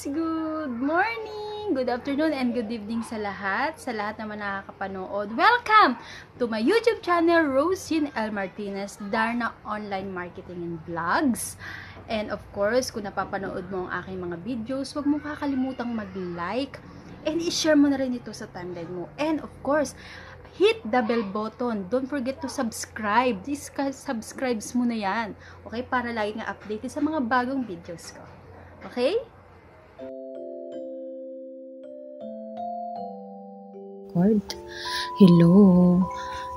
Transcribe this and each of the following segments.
Good morning, good afternoon, and good evening sa lahat naman nakakapanood. Welcome to my YouTube channel, Rosin L. Martinez, Darna Online Marketing and Vlogs. And of course, kung napapanood mo ang aking mga videos, huwag mo kakalimutang mag-like and i-share mo na rin ito sa timeline mo. And of course, hit the bell button. Don't forget to subscribe. Subscribes mo na yan. Okay? Para lagi nga updated sa mga bagong videos ko. Okay? Hello,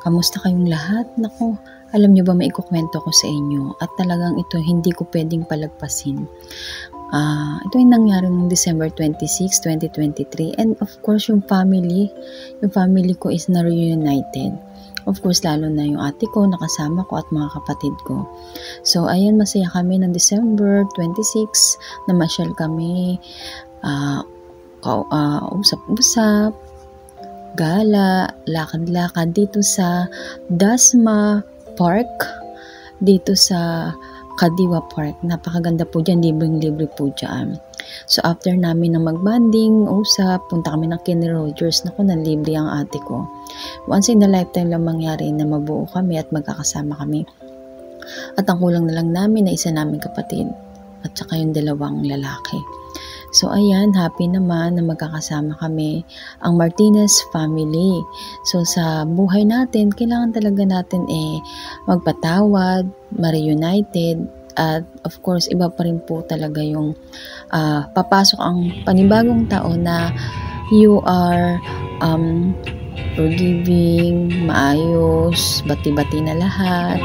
kamusta kayong lahat? Naku, alam nyo ba, may ikukwento ko sa inyo at talagang ito hindi ko pwedeng palagpasin. Ito yung nangyari noong December 26, 2023, and of course yung family ko is na-reunited. Of course, lalo na yung ate ko, nakasama ko at mga kapatid ko. So, ayan, masaya kami ng December 26, namasyal kami, usap-usap, gala, lakad-lakad dito sa Dasma Park, dito sa Kadiwa Park. Napakaganda po dyan, libreng-libre po dyan. So after namin na magbanding, usap, punta kami ng Kenny Rogers. Naku, nanlibre ang ate ko. Once in a lifetime lang mangyari na mabuo kami at magkakasama kami. At ang kulang na lang namin na isa naming kapatid at saka yung dalawang lalaki. So ayan, happy naman na magkakasama kami, ang Martinez family. So sa buhay natin, kailangan talaga natin magpatawad, ma-reunited, at of course, iba pa rin po talaga yung papasok ang panibagong taon na you are forgiving, maayos, bati-bati na lahat.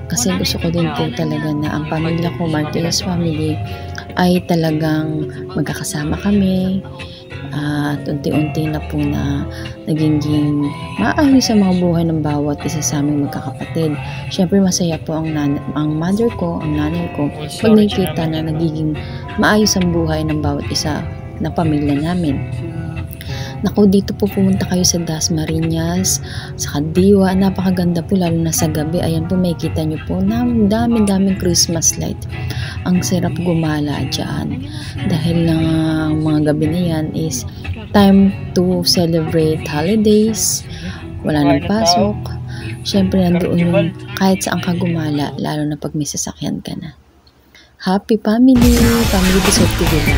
Kasi gusto ko din po talaga na ang pamilya ko, Martinez family, ay talagang magkakasama kami at unti-unti na po na naging maayos sa mga buhay ng bawat isa sa aming magkakapatid. Siyempre masaya po ang mother ko, ang nanay ko, pag nakikita na nagiging maayos ang buhay ng bawat isa na pamilya namin. Naku, dito po pumunta kayo sa Dasmariñas, sa Kadiwa. Napakaganda po, lalo na sa gabi. Ayan po, makikita nyo po, daming Christmas light. Ang sarap gumala dyan. Dahil ng mga gabi na yan is time to celebrate holidays. Wala nang pasok. Siyempre, nandoon yung kahit saan ka gumala, lalo na pag may sasakyan ka na. Happy family! Family Bisot TV.